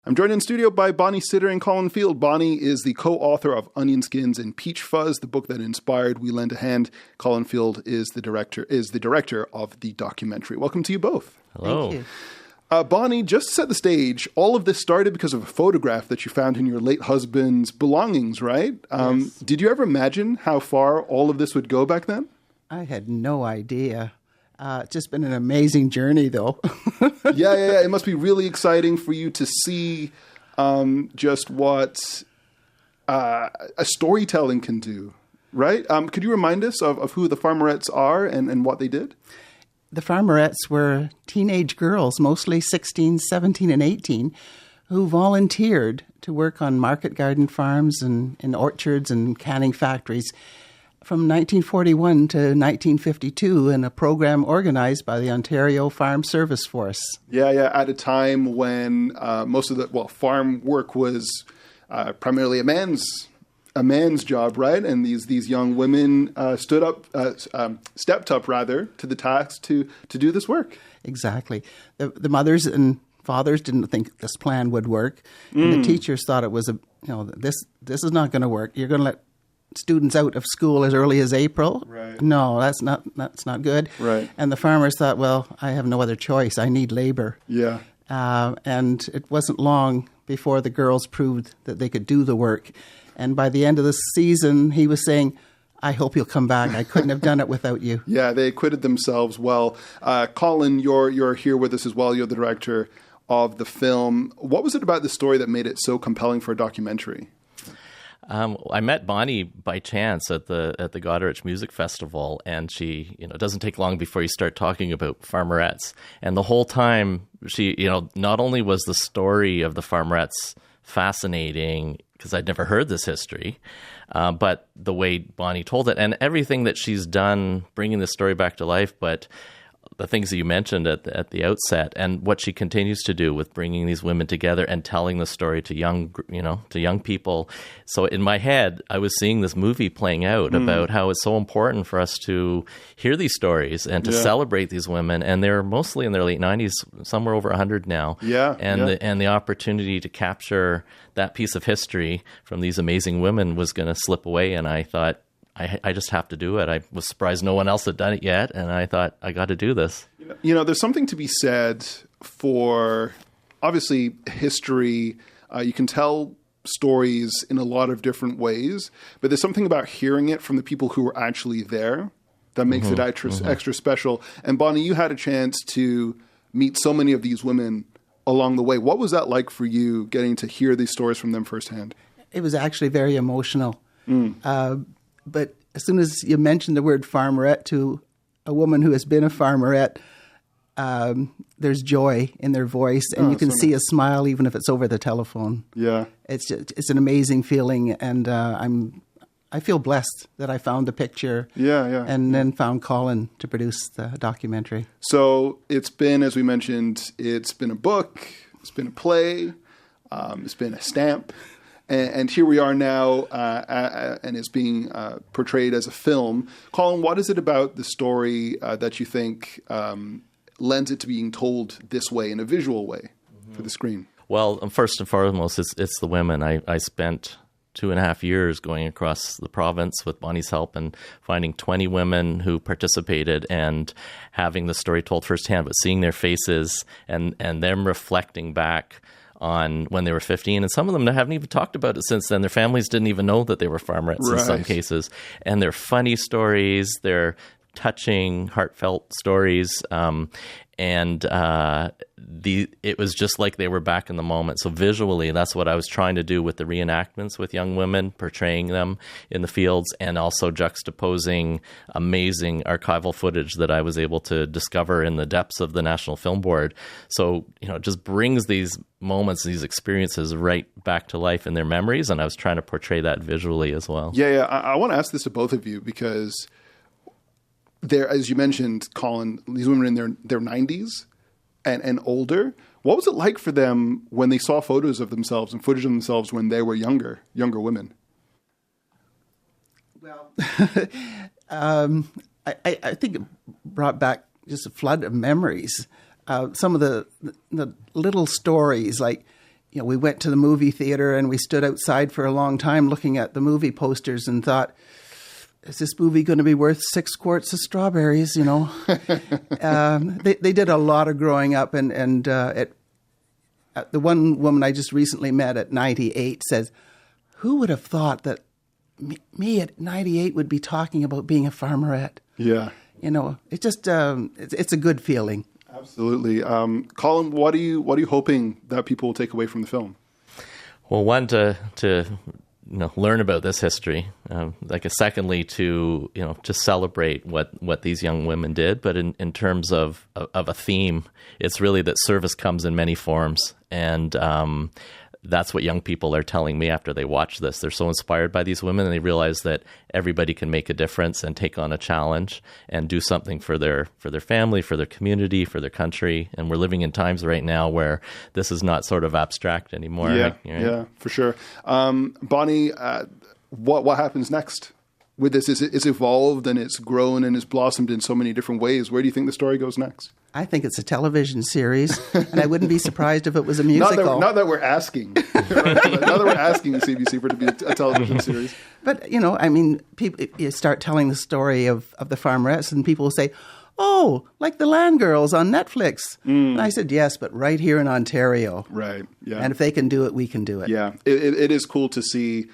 I'm joined in studio by Bonnie Sitter and Colin Field. Bonnie is the co-author of Onion Skins and Peach Fuzz, the book that inspired We Lend a Hand. Colin Field is the director of the documentary. Welcome to you both. Hello. Thank you. Bonnie, just to set the stage, all of this started because of a photograph that you found in your late husband's belongings, right? Yes. Did you ever imagine how far all of this would go back then? I had no idea. It's just been an amazing journey, though. Yeah. It must be really exciting for you to see just what a storytelling can do, right? Could you remind us of who the farmerettes are and what they did? The farmerettes were teenage girls, mostly 16, 17, and 18, who volunteered to work on market garden farms and in orchards and canning factories from 1941 to 1952 in a program organized by the Ontario Farm Service Force. Yeah. At a time when most of the farm work was primarily a man's job, right? And these young women stepped up to the task to do this work. Exactly. The mothers and fathers didn't think this plan would work. And the teachers thought it was this is not going to work. You're going to let students out of school as early as April. Right. No, that's not good. Right. And the farmers thought, well, I have no other choice. I need labor. Yeah. And it wasn't long before the girls proved that they could do the work. And by the end of the season, he was saying, I hope you'll come back. I couldn't have done it without you. Yeah, they acquitted themselves well. Colin, you're here with us as well. You're the director of the film. What was it about the story that made it so compelling for a documentary? I met Bonnie by chance at the Goderich Music Festival, and she, it doesn't take long before you start talking about farmerettes. And the whole time, she, not only was the story of the farmerettes fascinating because I'd never heard this history, but the way Bonnie told it and everything that she's done bringing this story back to life, but the things that you mentioned at the outset and what she continues to do with bringing these women together and telling the story to young people. So in my head, I was seeing this movie playing out about how it's so important for us to hear these stories and to celebrate these women. And they're mostly in their late 90s, somewhere over 100 now. And the opportunity to capture that piece of history from these amazing women was going to slip away. And I thought, I just have to do it. I was surprised no one else had done it yet, and I thought, I got to do this. There's something to be said for, obviously, history. You can tell stories in a lot of different ways, but there's something about hearing it from the people who were actually there that makes it extra special. And Bonnie, you had a chance to meet so many of these women along the way. What was that like for you, getting to hear these stories from them firsthand? It was actually very emotional. But as soon as you mention the word farmerette to a woman who has been a farmerette, there's joy in their voice, and you can see a smile even if it's over the telephone. Yeah, it's an amazing feeling, and I feel blessed that I found the picture. And then found Colin to produce the documentary. So it's been, as we mentioned, it's been a book, it's been a play, it's been a stamp. And here we are now, and it's being portrayed as a film. Colin, what is it about the story that you think lends it to being told this way, in a visual way, for the screen? Well, first and foremost, it's the women. I spent 2.5 years going across the province with Bonnie's help and finding 20 women who participated and having the story told firsthand, but seeing their faces and them reflecting back on when they were 15, and some of them haven't even talked about it since then. Their families didn't even know that they were farmerettes in some cases. And they're funny stories, they're touching, heartfelt stories, it was just like they were back in the moment. So visually, that's what I was trying to do with the reenactments with young women, portraying them in the fields, and also juxtaposing amazing archival footage that I was able to discover in the depths of the National Film Board. So, it just brings these moments, these experiences right back to life in their memories, and I was trying to portray that visually as well. I want to ask this to both of you, because there, as you mentioned, Colin, these women in their 90s and older. What was it like for them when they saw photos of themselves and footage of themselves when they were younger women? Well, I think it brought back just a flood of memories. Some of the little stories, like, we went to the movie theater and we stood outside for a long time looking at the movie posters and thought, is this movie going to be worth 6 quarts of strawberries? They did a lot of growing up, and the one woman I just recently met at 98 says, who would have thought that me at 98 would be talking about being a farmerette? Yeah. It's just, it's a good feeling. Absolutely. Colin, what are you hoping that people will take away from the film? Well, one, to learn about this history. Secondly, to just celebrate what these young women did. But in terms of a theme, it's really that service comes in many forms, and that's what young people are telling me after they watch this. They're so inspired by these women, and they realize that everybody can make a difference and take on a challenge and do something for their family, for their community, for their country. And we're living in times right now where this is not sort of abstract anymore. Yeah, right? Yeah, for sure. Bonnie, what happens next with this? It's evolved and it's grown and it's blossomed in so many different ways. Where do you think the story goes next? I think it's a television series, and I wouldn't be surprised if it was a musical. Not that we're asking. Right? Not that we're asking the CBC for it to be a television series. But, people, you start telling the story of the farmerettes, and people will say, oh, like the Land Girls on Netflix. And I said, yes, but right here in Ontario. Right, yeah. And if they can do it, we can do it. Yeah, it is cool to see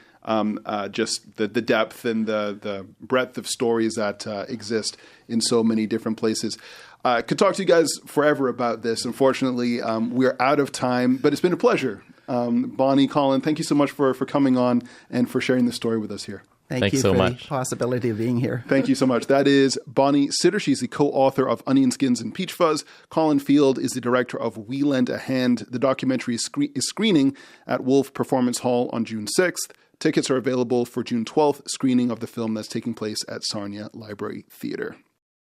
just the depth and the breadth of stories that exist in so many different places. Could talk to you guys forever about this. Unfortunately, we're out of time, but it's been a pleasure. Bonnie, Colin, thank you so much for coming on and for sharing the story with us here. Thanks you so for much. The possibility of being here. Thank you so much. That is Bonnie Sitter. She's the co-author of Onion Skins and Peach Fuzz. Colin Field is the director of We Lend a Hand. The documentary is screening at Wolf Performance Hall on June 6th. Tickets are available for June 12th screening of the film that's taking place at Sarnia Library Theatre.